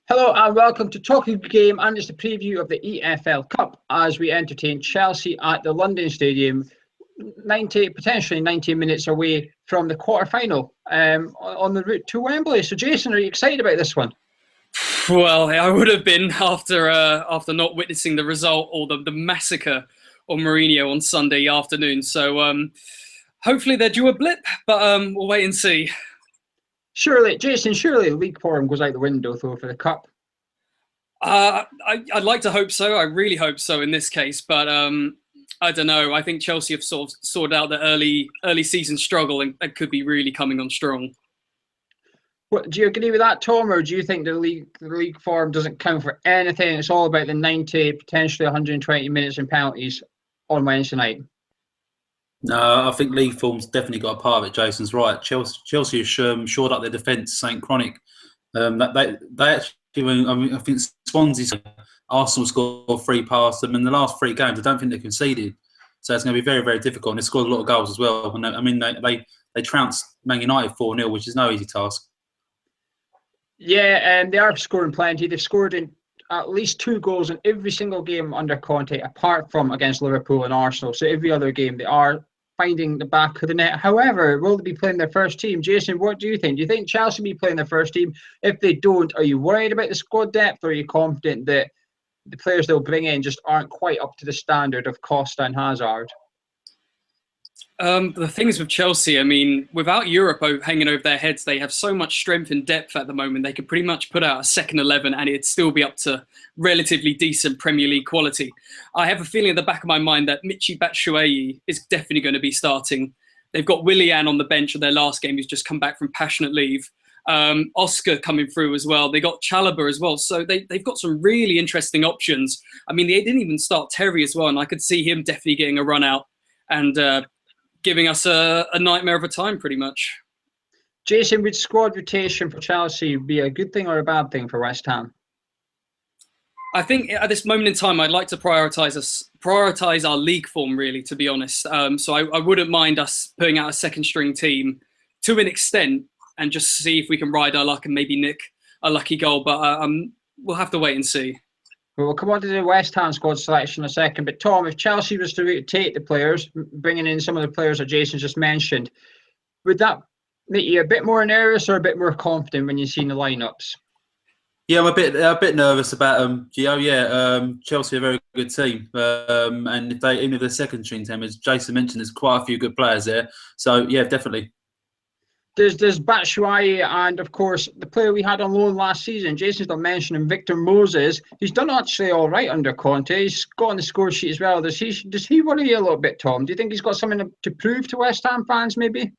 Hello and welcome to Talking Game, and it's a preview of the EFL Cup as we entertain Chelsea at the London Stadium, potentially 90 minutes away from the quarter-final on the route to Wembley. So Jason, are you excited about this one? Well, I would have been after not witnessing the result or the massacre on Mourinho on Sunday afternoon. So hopefully they're due a blip, but we'll wait and see. Surely the league form goes out the window though for the cup. I'd like to hope so. I really hope so in this case, but I don't know. I think Chelsea have sort of sorted out the early season struggle and could be really coming on strong. What, do you agree with that, Tom, or do you think the league form doesn't count for anything? It's all about the 90, potentially 120 minutes and penalties on Wednesday night. No, I think league form's definitely got a part of it. Jason's right. Chelsea have shored up their defence, St. Chronic. They actually, I think Swansea, Arsenal scored 3 past them in the last 3 games. I don't think they conceded, so it's going to be very, very difficult. And they scored a lot of goals as well. And they trounced Man United 4-0, which is no easy task. Yeah, and they are scoring plenty. They've scored in at least 2 goals in every single game under Conte, apart from against Liverpool and Arsenal. So every other game they are finding the back of the net. However, will they be playing their first team? Jason, what do you think? Do you think Chelsea will be playing their first team? If they don't, are you worried about the squad depth, or are you confident that the players they'll bring in just aren't quite up to the standard of Costa and Hazard? The thing is with Chelsea, I mean, without Europe hanging over their heads, they have so much strength and depth at the moment. They could pretty much put out a second 11 and it'd still be up to relatively decent Premier League quality. I have a feeling at the back of my mind that Michy Batshuayi is definitely going to be starting. They've got Willian on the bench of their last game, who's just come back from passionate leave. Oscar coming through as well. They got Chalobah as well. So they've got some really interesting options. I mean, they didn't even start Terry as well, and I could see him definitely getting a run out and giving us a nightmare of a time, pretty much. Jason, would squad rotation for Chelsea be a good thing or a bad thing for West Ham? I think at this moment in time, I'd like to prioritise our league form, really, to be honest. So I wouldn't mind us putting out a second-string team to an extent and just see if we can ride our luck and maybe nick a lucky goal. But we'll have to wait and see. We'll come on to the West Ham squad selection in a second. But Tom, if Chelsea was to rotate the players, bringing in some of the players that Jason just mentioned, would that make you a bit more nervous or a bit more confident when you've seen the lineups? Yeah, I'm a bit nervous about them, Gio. Yeah, Chelsea are a very good team, and if they, even if they're second string team, as Jason mentioned, there's quite a few good players there. So yeah, definitely. There's Batshuayi and, of course, the player we had on loan last season. Jason's not mentioning Victor Moses. He's done actually all right under Conte. He's got on the score sheet as well. Does he worry you a little bit, Tom? Do you think he's got something to prove to West Ham fans, maybe?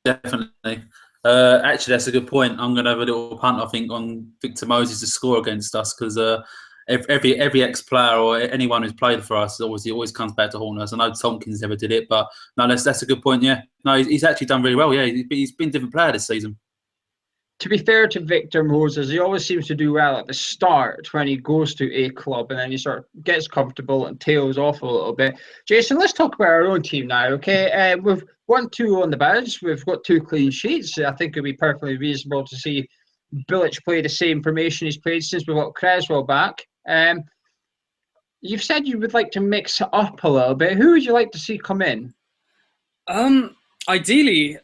Definitely. Actually, that's a good point. I'm going to have a little punt, I think, on Victor Moses to score against us, because every ex-player or anyone who's played for us always comes back to haunt us. I know Tompkins never did it, but no, that's a good point. Yeah, no, he's actually done really well. Yeah, he's been a different player this season. To be fair to Victor Moses, he always seems to do well at the start when he goes to a club, and then he sort of gets comfortable and tails off a little bit. Jason, let's talk about our own team now, okay? We've 1-2 on the badge. We've got 2 clean sheets. I think it would be perfectly reasonable to see Bilic play the same formation he's played since we got Creswell back. You've said you would like to mix it up a little bit. Who would you like to see come in? Ideally,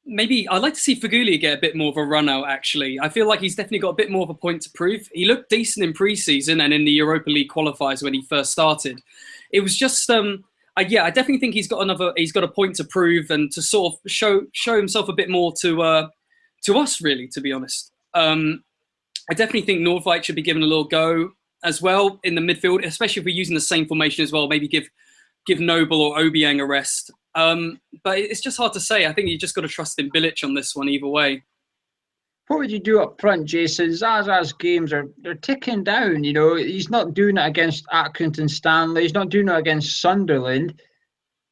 maybe I'd like to see Feghouli get a bit more of a run out, actually. I feel like he's definitely got a bit more of a point to prove. He looked decent in pre-season and in the Europa League qualifiers when he first started. It was just, I definitely think he's got a point to prove and to sort of show himself a bit more to us, really, to be honest. I definitely think Nordvik should be given a little go as well in the midfield, especially if we're using the same formation as well. Maybe give Noble or Obiang a rest. But it's just hard to say. I think you just got to trust in Bilic on this one either way. What would you do up front, Jason? Zaza's games they're ticking down. You know, he's not doing it against Accrington Stanley. He's not doing it against Sunderland.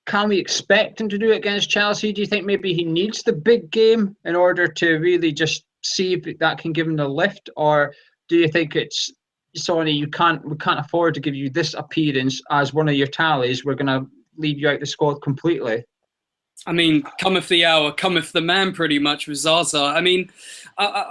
Can we expect him to do it against Chelsea? Do you think maybe he needs the big game in order to really just see if that can give him the lift, or do you think it's Sonny, we can't afford to give you this appearance as one of your tallies. We're going to leave you out the squad completely? I mean, cometh the hour, cometh the man, pretty much with Zaza. I mean,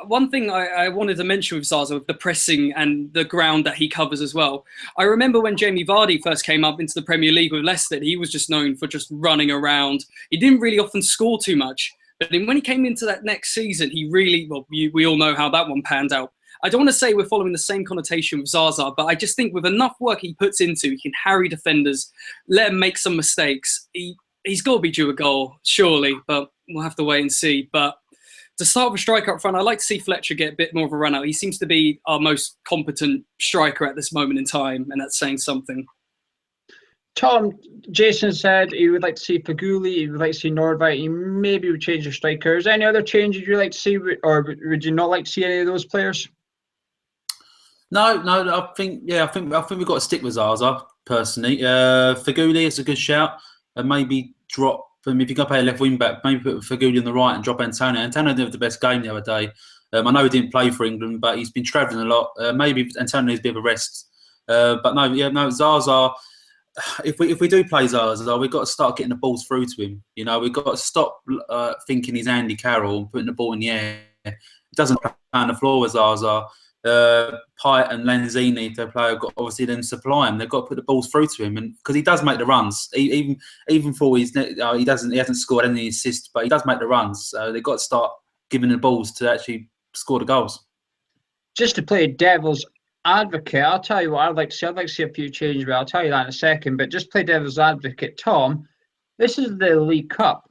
one thing I wanted to mention with Zaza, with the pressing and the ground that he covers as well. I remember when Jamie Vardy first came up into the Premier League with Leicester, he was just known for just running around. He didn't really often score too much. But then when he came into that next season, he really, well, we all know how that one panned out. I don't want to say we're following the same connotation with Zaza, but I just think with enough work he puts into, he can harry defenders, let him make some mistakes. He's got to be due a goal, surely, but we'll have to wait and see. But to start with a striker up front, I'd like to see Fletcher get a bit more of a run out. He seems to be our most competent striker at this moment in time, and that's saying something. Tom, Jason said he would like to see Faguli, he would like to see Nordveit, he maybe would change the strikers. Any other changes you'd like to see, or would you not like to see any of those players? No. I think we've got to stick with Zaza personally. Faguli is a good shout. And maybe drop from, if you go play a left wing back, maybe put Faguli on the right and drop Antonio. Antonio did the best game the other day. I know he didn't play for England, but he's been travelling a lot. Maybe Antonio needs a bit of a rest. But no, Zaza. If we do play Zaza, we've got to start getting the balls through to him. You know, we've got to stop thinking he's Andy Carroll and putting the ball in the air. He doesn't play on the floor with Zaza. Pyatt and Lanzini, their player, got obviously then supply him. They've got to put the balls through to him, and because he does make the runs, even for he hasn't scored any assists, but he does make the runs. So they've got to start giving the balls to actually score the goals. Just to play devil's advocate, I'll tell you what I'd like to see. I'd like to see a few changes, but I'll tell you that in a second. But just play devil's advocate, Tom. This is the League Cup.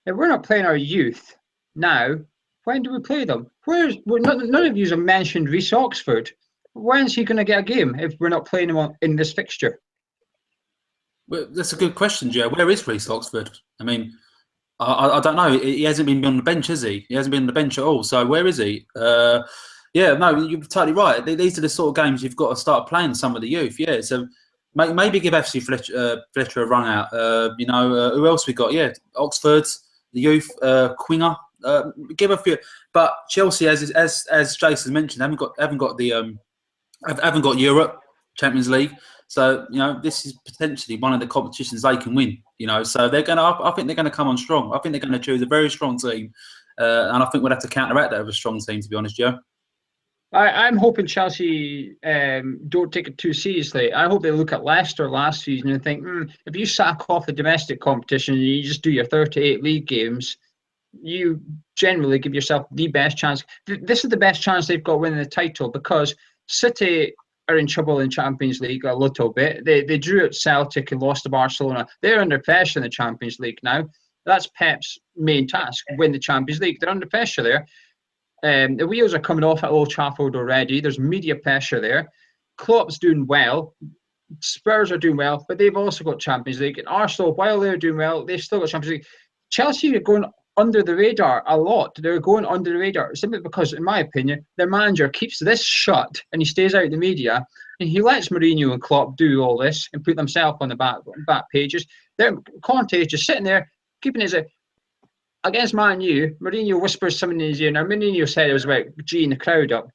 If we're not playing our youth now, when do we play them? None of you have mentioned Reece Oxford. When's he going to get a game if we're not playing him in this fixture? Well, that's a good question, Joe. Where is Reece Oxford? I mean, I don't know. He hasn't been on the bench, has he? He hasn't been on the bench at all. So where is he? Yeah, no, you're totally right. These are the sort of games you've got to start playing some of the youth. Yeah, so maybe give FC Fletcher a run out. Who else we got? Yeah, Oxford, the youth, Quinger. Give a few, but Chelsea, as Jason mentioned, haven't got Europe, Champions League. So this is potentially one of the competitions they can win. So I think they're gonna come on strong. I think they're gonna choose a very strong team, and I think we'll have to counteract that with a strong team. To be honest, Joe. I'm hoping Chelsea don't take it too seriously. I hope they look at Leicester last season and think, if you sack off the domestic competition and you just do your 38 league games, you generally give yourself the best chance. This is the best chance they've got winning the title, because City are in trouble in Champions League a little bit. They drew at Celtic and lost to Barcelona. They're under pressure in the Champions League now. That's Pep's main task, win the Champions League. They're under pressure there. The wheels are coming off at Old Trafford already. There's media pressure there. Klopp's doing well. Spurs are doing well, but they've also got Champions League. And Arsenal, while they're doing well, they've still got Champions League. Chelsea are going under the radar a lot. They're going under the radar simply because, in my opinion, their manager keeps this shut and he stays out of the media, and he lets Mourinho and Klopp do all this and put themselves on the back pages. Conte is just sitting there keeping his against Man U. Mourinho whispers something in his ear. Now, Mourinho said it was about G'ing the crowd up.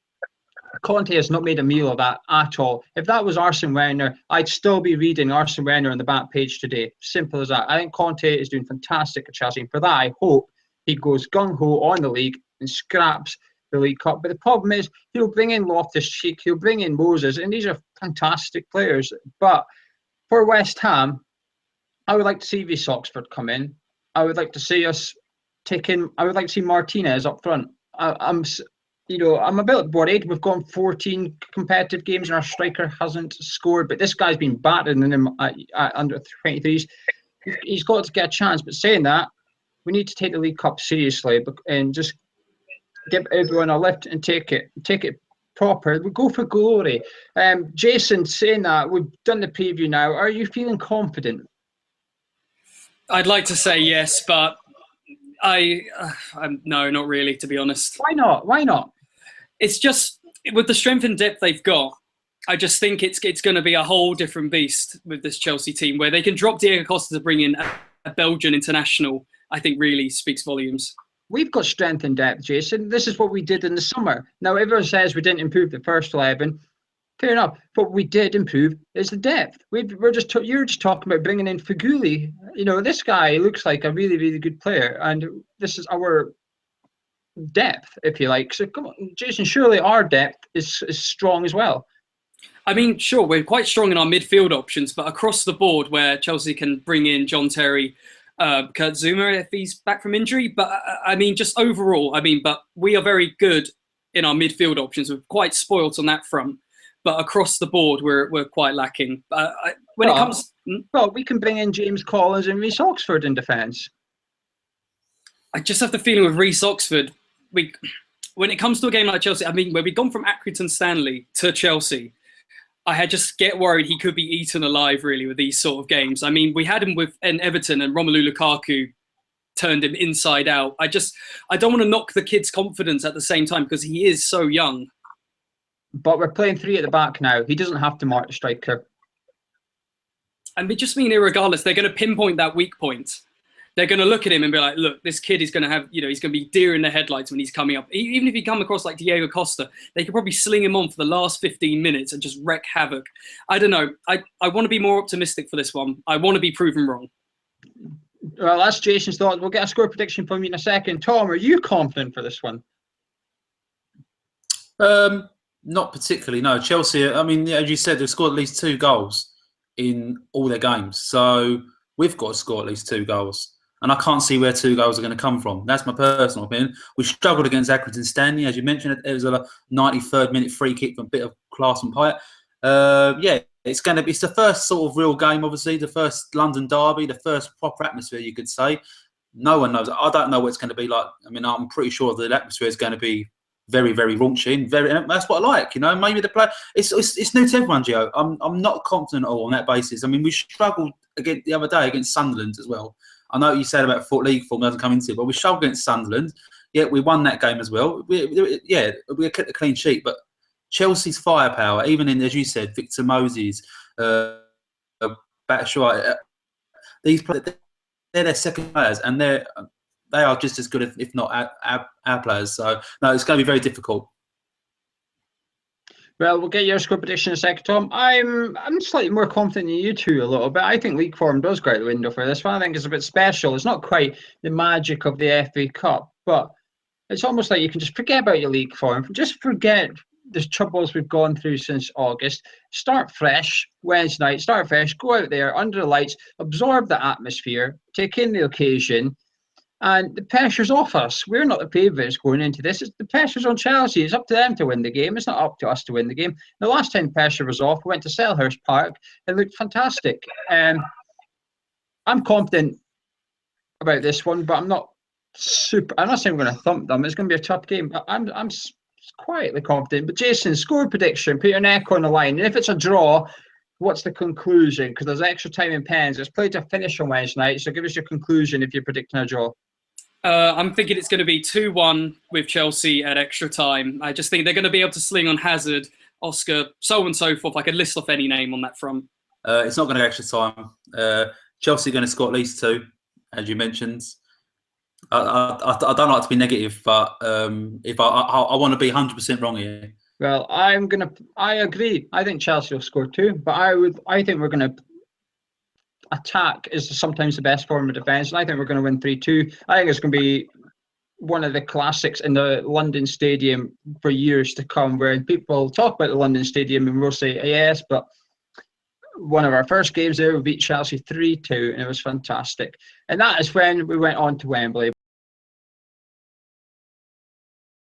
Conte has not made a meal of that at all. If that was Arsene Wenger, I'd still be reading Arsene Wenger on the back page today. Simple as that. I think Conte is doing fantastic at Chelsea. And for that, I hope he goes gung-ho on the league and scraps the League Cup. But the problem is, he'll bring in Loftus-Cheek, he'll bring in Moses, and these are fantastic players. But for West Ham, I would like to see Reece Oxford come in. I would like to see us I would like to see Martinez up front. I'm a bit worried. We've gone 14 competitive games and our striker hasn't scored, but this guy's been battering him at under 23s. He's got to get a chance. But saying that, we need to take the League Cup seriously and just give everyone a lift and take it proper. We go for glory. Jason, saying that, we've done the preview now. Are you feeling confident? I'd like to say yes, but no, not really, to be honest. Why not? It's just with the strength and depth they've got, I just think it's going to be a whole different beast with this Chelsea team, where they can drop Diego Costa to bring in a Belgian international. I think really speaks volumes. We've got strength and depth, Jason. This is what we did in the summer. Now, everyone says we didn't improve the first 11. Fair enough. What we did improve is the depth. You're just talking about bringing in Faguli. You know, this guy looks like a really, really good player, and this is our depth, if you like. So come on, Jason, surely our depth is strong as well. I mean, sure, we're quite strong in our midfield options, but across the board, where Chelsea can bring in John Terry, Kurt Zouma if he's back from injury. But I mean, just overall, but we are very good in our midfield options. We're quite spoilt on that front. But across the board, we're quite lacking. When it comes, well, we can bring in James Collins and Reece Oxford in defence. I just have the feeling with Reece Oxford, when it comes to a game like Chelsea, where we've gone from Accrington Stanley to Chelsea, I just get worried he could be eaten alive really with these sort of games. I mean, we had him with Everton, and Romelu Lukaku turned him inside out. I don't want to knock the kid's confidence at the same time because he is so young. But we're playing 3 at the back now. He doesn't have to mark the striker. And we just mean, irregardless, they're going to pinpoint that weak point. They're going to look at him and be like, look, this kid is going to have, he's going to be deer in the headlights when he's coming up. Even if he come across like Diego Costa, they could probably sling him on for the last 15 minutes and just wreak havoc. I don't know. I want to be more optimistic for this one. I want to be proven wrong. Well, that's Jason's thought. We'll get a score prediction from you in a second. Tom, are you confident for this one? Not particularly, no. Chelsea, as you said, they've scored at least 2 goals in all their games. So we've got to score at least 2 goals. And I can't see where 2 goals are going to come from. That's my personal opinion. We struggled against Accrington Stanley. As you mentioned, it was a 93rd minute free kick from a bit of class and Pyatt. It's the first sort of real game, obviously, the first London derby, the first proper atmosphere, you could say. No one knows. I don't know what it's going to be like. I'm pretty sure the atmosphere is going to be very, very raunchy, and that's what I like. Maybe the play. It's new to everyone, Gio. I'm not confident at all on that basis. We struggled again the other day against Sunderland as well. I know you said about league form doesn't come into it, but we struggled against Sunderland. Yeah, we won that game as well. We kept a clean sheet, but Chelsea's firepower, even in, as you said, Victor Moses, Batshuayi, these players, they're their second players, and they are just as good, if not our players. So, no, it's going to be very difficult. Well, we'll get your score prediction in a second, Tom. I'm slightly more confident than you two a little bit. I think league form does go out the window for this one. I think it's a bit special. It's not quite the magic of the FA Cup, but it's almost like you can just forget about your league form. Just forget the troubles we've gone through since August. Start fresh Wednesday night. Start fresh. Go out there under the lights. Absorb the atmosphere. Take in the occasion. And the pressure's off us. We're not the favourites going into this. The pressure's on Chelsea. It's up to them to win the game. It's not up to us to win the game. The last time pressure was off, we went to Selhurst Park. It looked fantastic. I'm confident about this one, but I'm not saying we're going to thump them. It's going to be a tough game. But I'm quietly confident. But Jason, score prediction. Put your neck on the line. And if it's a draw, what's the conclusion? Because there's extra time in pens. It's played to finish on Wednesday night. So give us your conclusion if you're predicting a draw. I'm thinking it's going to be 2-1 with Chelsea at extra time. I just think they're going to be able to sling on Hazard, Oscar, so on and so forth. I could list off any name on that front. It's not going to go extra time. Chelsea are going to score at least 2, as you mentioned. I don't like to be negative, but if I want to be 100% wrong here. Well, I agree. I think Chelsea will score 2, but I think we're going to attack is sometimes the best form of defence, and I think we're going to win 3-2. I think it's going to be one of the classics in the London Stadium for years to come, where people talk about the London Stadium and we'll say yes, but one of our first games there, we beat Chelsea 3-2, and it was fantastic. And that is when we went on to Wembley.